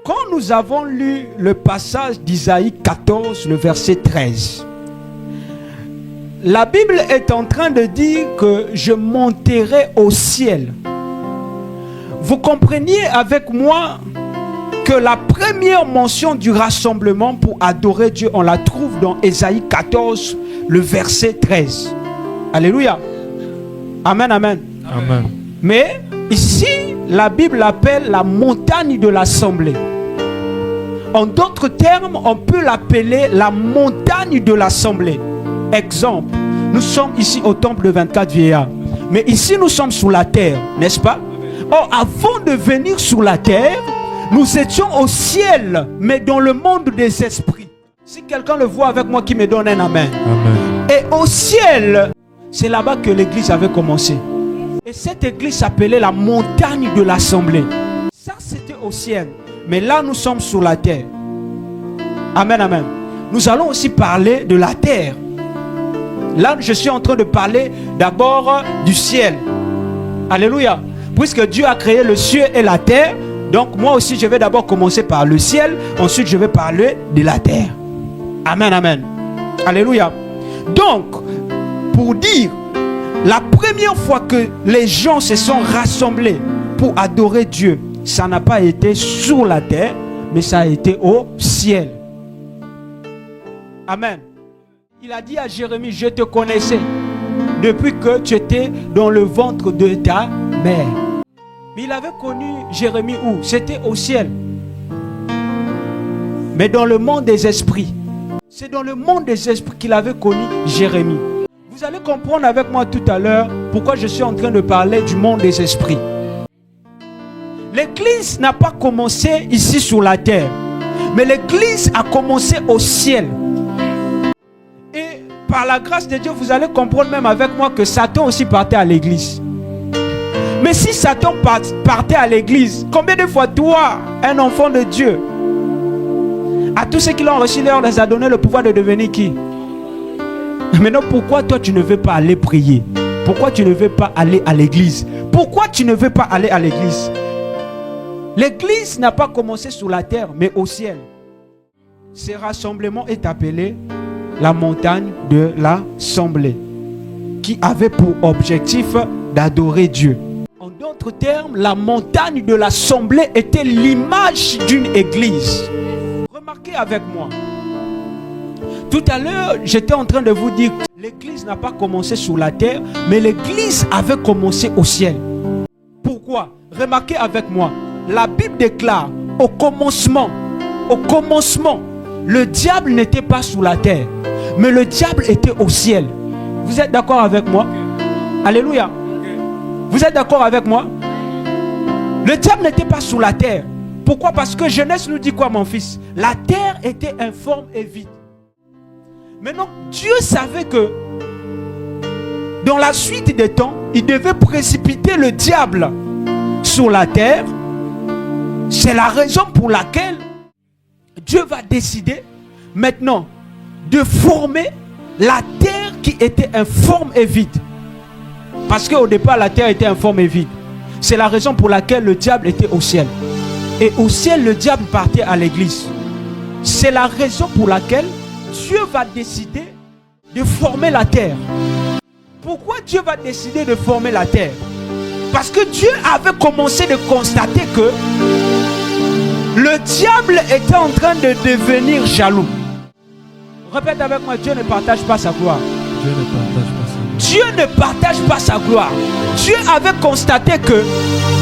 Quand nous avons lu le passage d'Isaïe 14, le verset 13, la Bible est en train de dire que je monterai au ciel. Vous compreniez avec moi que la première mention du rassemblement pour adorer Dieu, on la trouve dans Ésaïe 14, le verset 13. Alléluia. Amen, amen. Amen. Mais ici, la Bible l'appelle la montagne de l'assemblée. En d'autres termes, on peut l'appeler la montagne de l'assemblée. Exemple, nous sommes ici au temple de 24 vieillards. Mais ici, nous sommes sous la terre, n'est-ce pas? Or, avant de venir sur la terre, nous étions au ciel, mais dans le monde des esprits. Si quelqu'un le voit avec moi, qui me donne un amen. Amen. Et au ciel, c'est là-bas que l'église avait commencé. Et cette église s'appelait la montagne de l'assemblée. Ça, c'était au ciel. Mais là, nous sommes sur la terre. Amen, amen. Nous allons aussi parler de la terre. Là, je suis en train de parler d'abord du ciel. Alléluia. Puisque Dieu a créé le ciel et la terre, donc moi aussi, je vais d'abord commencer par le ciel. Ensuite, je vais parler de la terre. Amen, amen. Alléluia. Donc, pour dire, la première fois que les gens se sont rassemblés pour adorer Dieu, ça n'a pas été sur la terre, mais ça a été au ciel. Amen. Il a dit à Jérémie, je te connaissais depuis que tu étais dans le ventre de ta mère. Mais il avait connu Jérémie où? C'était au ciel. Mais dans le monde des esprits. C'est dans le monde des esprits qu'il avait connu Jérémie. Vous allez comprendre avec moi tout à l'heure pourquoi je suis en train de parler du monde des esprits. L'église n'a pas commencé ici sur la terre, mais l'église a commencé au ciel. Et par la grâce de Dieu, vous allez comprendre même avec moi que Satan aussi partait à l'église. Mais si Satan partait à l'église, combien de fois toi, un enfant de Dieu, à tous ceux qui l'ont reçu, leur les a donné le pouvoir de devenir qui? Maintenant, pourquoi toi tu ne veux pas aller prier? Pourquoi tu ne veux pas aller à l'église? Pourquoi tu ne veux pas aller à l'église? L'église n'a pas commencé sur la terre, mais au ciel. Ce rassemblement est appelé la montagne de l'assemblée, qui avait pour objectif d'adorer Dieu. En d'autres termes, la montagne de l'assemblée était l'image d'une église. Remarquez avec moi. Tout à l'heure, j'étais en train de vous dire que l'église n'a pas commencé sur la terre, mais l'église avait commencé au ciel. Pourquoi? Remarquez avec moi. La Bible déclare au commencement, le diable n'était pas sous la terre, mais le diable était au ciel. Vous êtes d'accord avec moi? Alléluia. Vous êtes d'accord avec moi? Le diable n'était pas sous la terre. Pourquoi? Parce que Genèse nous dit quoi, mon fils? La terre était informe et vide. Maintenant, Dieu savait que dans la suite des temps, il devait précipiter le diable sur la terre. C'est la raison pour laquelle Dieu va décider maintenant de former la terre qui était informe et vide. Parce qu'au départ, la terre était informe et vide. C'est la raison pour laquelle le diable était au ciel. Et au ciel, le diable partait à l'église. C'est la raison pour laquelle Dieu va décider de former la terre. Pourquoi Dieu va décider de former la terre? Parce que Dieu avait commencé de constater que le diable était en train de devenir jaloux. Répète avec moi, Dieu ne partage pas sa gloire. Dieu ne partage pas sa gloire. Dieu ne partage pas sa gloire. Dieu avait constaté que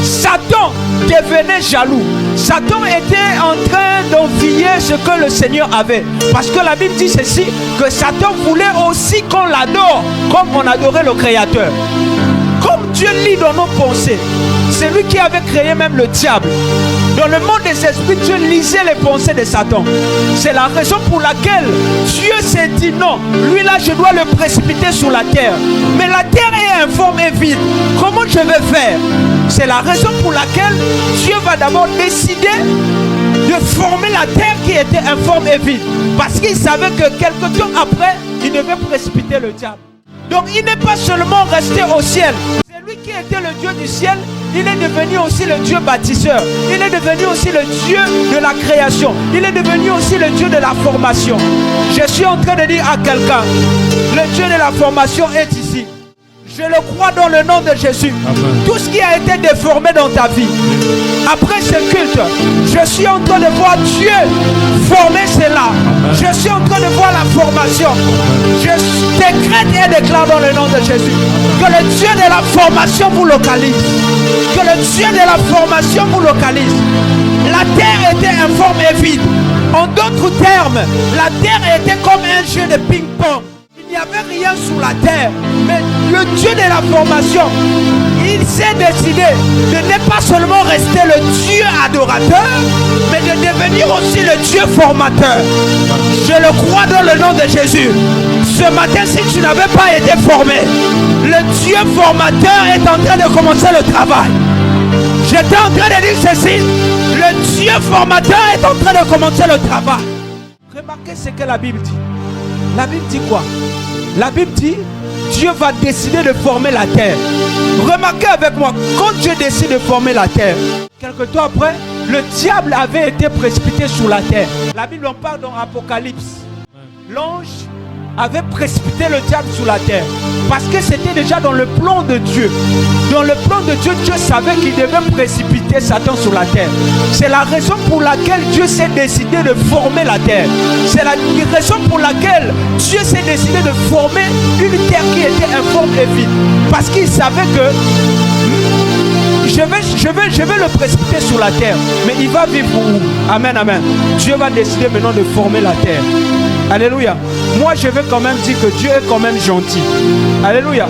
Satan devenait jaloux. Satan était en train d'envier ce que le Seigneur avait. Parce que la Bible dit ceci, que Satan voulait aussi qu'on l'adore comme on adorait le Créateur. Comme Dieu lit dans nos pensées, c'est lui qui avait créé même le diable. Dans le monde des esprits, Dieu lisait les pensées de Satan. C'est la raison pour laquelle Dieu s'est dit non, lui là je dois le précipiter sur la terre. Mais la terre est informe et vide. Comment je vais faire? C'est la raison pour laquelle Dieu va d'abord décider de former la terre qui était informe et vide. Parce qu'il savait que quelque temps après, il devait précipiter le diable. Donc il n'est pas seulement resté au ciel. C'est lui qui était le Dieu du ciel. Il est devenu aussi le Dieu bâtisseur. Il est devenu aussi le Dieu de la création. Il est devenu aussi le Dieu de la formation. Je suis en train de dire à quelqu'un, le Dieu de la formation est ici. Je le crois dans le nom de Jésus. Amen. Tout ce qui a été déformé dans ta vie, après ce culte, je suis en train de voir Dieu former cela. Amen. Je suis en train de voir la formation. Je décrète et déclare dans le nom de Jésus que le Dieu de la formation vous localise. Que le Dieu de la formation vous localise. La terre était informe et vide. En d'autres termes, la terre était comme un jeu de ping-pong. Il n'y avait rien sous la terre. Mais le Dieu de la formation, il s'est décidé de ne pas seulement rester le Dieu adorateur, mais de devenir aussi le Dieu formateur. Je le crois dans le nom de Jésus. Ce matin, si tu n'avais pas été formé, le Dieu formateur est en train de commencer le travail. J'étais en train de dire ceci. Le Dieu formateur est en train de commencer le travail. Remarquez ce que la Bible dit. La Bible dit quoi? La Bible dit, Dieu va décider de former la terre. Remarquez avec moi, quand Dieu décide de former la terre, quelque temps après, le diable avait été précipité sur la terre. La Bible en parle dans Apocalypse. L'ange avait précipité le diable sur la terre. Parce que c'était déjà dans le plan de Dieu. Dans le plan de Dieu, Dieu savait qu'il devait précipiter Satan sur la terre. C'est la raison pour laquelle Dieu s'est décidé de former la terre. C'est la raison pour laquelle Dieu s'est décidé de former une terre qui était informe et vide. Parce qu'il savait que je vais le précipiter sur la terre. Mais il va vivre où? Amen, amen. Dieu va décider maintenant de former la terre. Alléluia. Moi je veux quand même dire que Dieu est quand même gentil. Alléluia.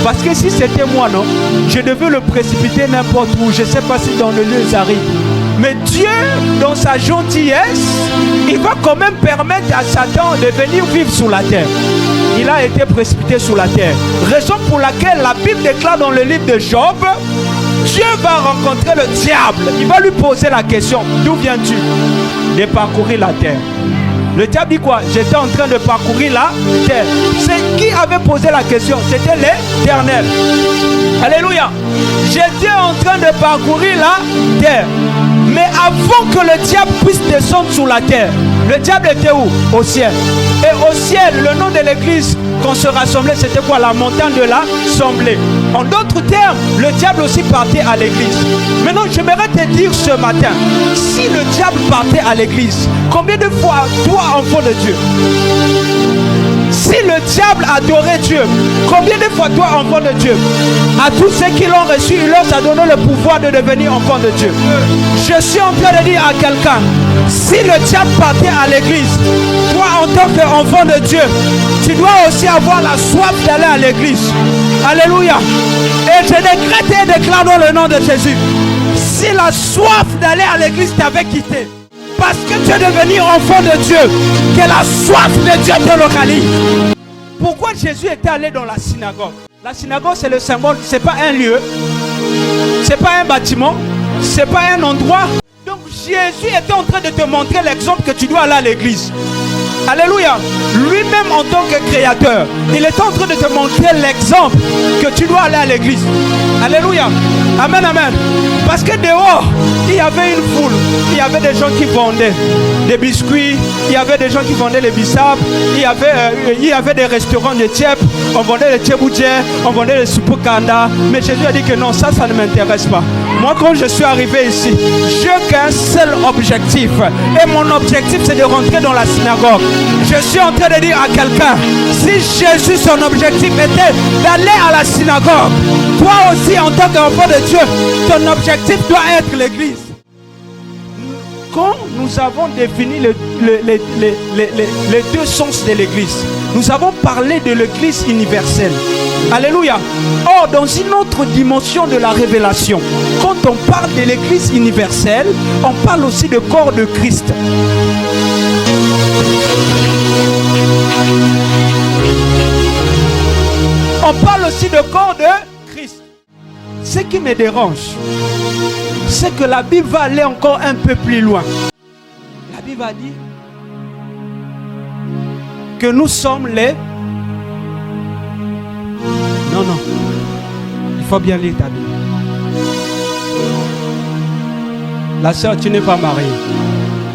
Parce que si c'était moi, non, je devais le précipiter n'importe où. Je ne sais pas si dans le lieu Zari. Mais Dieu, dans sa gentillesse, il va quand même permettre à Satan de venir vivre sur la terre. Il a été précipité sur la terre. Raison pour laquelle la Bible déclare dans le livre de Job, Dieu va rencontrer le diable. Il va lui poser la question, d'où viens-tu? De parcourir la terre. Le diable dit quoi? J'étais en train de parcourir la terre. C'est qui avait posé la question? C'était l'Éternel. Alléluia. J'étais en train de parcourir la terre. Mais avant que le diable puisse descendre sur la terre, le diable était où? Au ciel. Et au ciel, le nom de l'église qu'on se rassemblait, c'était quoi? La montagne de l'Assemblée. En d'autres termes, le diable aussi partait à l'église. Maintenant, j'aimerais te dire ce matin, si le diable partait à l'église, combien de fois, toi, enfant de Dieu, si le diable adorait Dieu, combien de fois toi, enfant de Dieu, à tous ceux qui l'ont reçu, il leur a donné le pouvoir de devenir enfant de Dieu. Je suis en train de dire à quelqu'un, si le diable partait à l'église, toi en tant qu'enfant de Dieu, tu dois aussi avoir la soif d'aller à l'église. Alléluia. Et je décrète et déclare dans le nom de Jésus, si la soif d'aller à l'église t'avait quitté, parce que tu es devenu enfant de Dieu, que la soif de Dieu te localise. Pourquoi Jésus était allé dans la synagogue? La synagogue, c'est le symbole, c'est pas un lieu, c'est pas un bâtiment, c'est pas un endroit. Donc Jésus était en train de te montrer l'exemple que tu dois aller à l'église. Alléluia. Lui-même en tant que créateur, il est en train de te montrer l'exemple que tu dois aller à l'église. Alléluia. Amen, amen. Parce que dehors, il y avait une foule. Il y avait des gens qui vendaient des biscuits. Il y avait des gens qui vendaient les bissap. Il y avait des restaurants de tiep. On vendait les tcheboudjé. On vendait les soupokanda. Mais Jésus a dit que non, ça ne m'intéresse pas. Moi, quand je suis arrivé ici, j'ai qu'un seul objectif. Et mon objectif, c'est de rentrer dans la synagogue. Je suis en train de dire à quelqu'un, si Jésus, son objectif était d'aller à la synagogue, toi aussi, en tant qu'enfant de Dieu, ton objectif doit être l'église. Quand nous avons défini les deux sens de l'église, nous avons parlé de l'église universelle. Alléluia. Or, dans une autre dimension de la révélation, quand on parle de l'église universelle, on parle aussi du corps de Christ. On parle aussi du corps de Christ. Ce qui me dérange, c'est que la Bible va aller encore un peu plus loin. La Bible va dire que nous sommes les Non, non. Il faut bien lire ta Bible. La sœur, tu n'es pas mariée.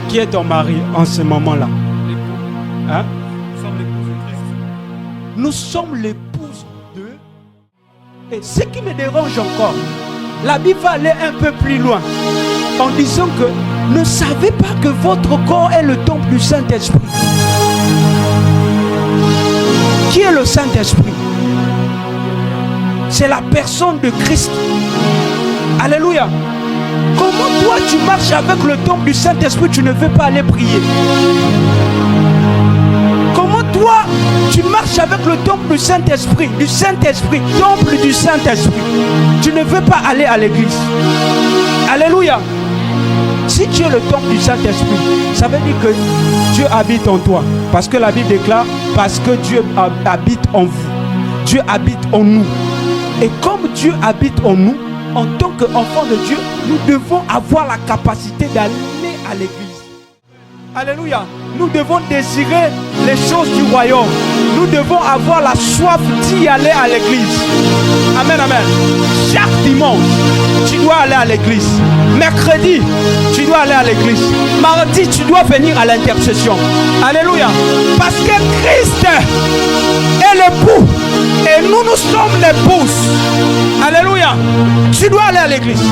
Qui est ton mari en ce moment-là? Hein? Nous sommes l'épouse de... Et ce qui me dérange encore, la Bible va aller un peu plus loin en disant que ne savez pas que votre corps est le temple du Saint-Esprit. Qui est le Saint-Esprit? C'est la personne de Christ. Alléluia. Comment toi tu marches avec le temple du Saint-Esprit, tu ne veux pas aller prier? Comment toi tu marches avec le temple du Saint-Esprit, temple du Saint-Esprit, tu ne veux pas aller à l'église? Alléluia. Si tu es le temple du Saint-Esprit, ça veut dire que Dieu habite en toi. Parce que la Bible déclare, parce que Dieu habite en vous. Dieu habite en nous. Et comme Dieu habite en nous, en tant qu'enfants de Dieu, nous devons avoir la capacité d'aller à l'église. Alléluia. Nous devons désirer les choses du royaume. Nous devons avoir la soif d'y aller à l'église. Amen, amen. Chaque dimanche, tu dois aller à l'église. Mercredi, tu dois aller à l'église. Mardi, tu dois venir à l'intercession. Alléluia. Parce que Christ est l'époux. Et nous sommes l'épouse. Alléluia. Tu dois aller à l'église.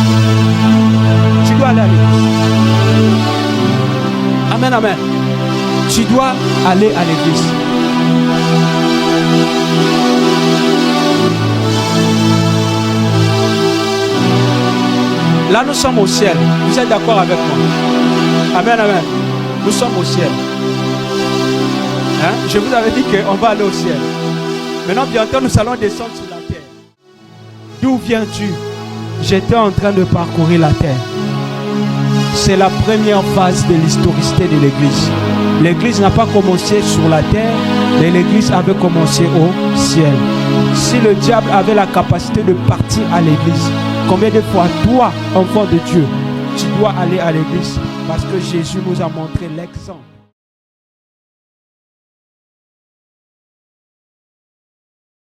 Tu dois aller à l'église. Amen, amen. Tu dois aller à l'église. Là, nous sommes au ciel. Vous êtes d'accord avec moi? Amen, amen. Nous sommes au ciel. Hein? Je vous avais dit qu'on va aller au ciel. Maintenant, bientôt, nous allons descendre sur la terre. D'où viens-tu? J'étais en train de parcourir la terre. C'est la première phase de l'historicité de l'église. L'église n'a pas commencé sur la terre, mais l'église avait commencé au ciel. Si le diable avait la capacité de partir à l'église, combien de fois toi, enfant de Dieu, tu dois aller à l'église? Parce que Jésus nous a montré l'exemple.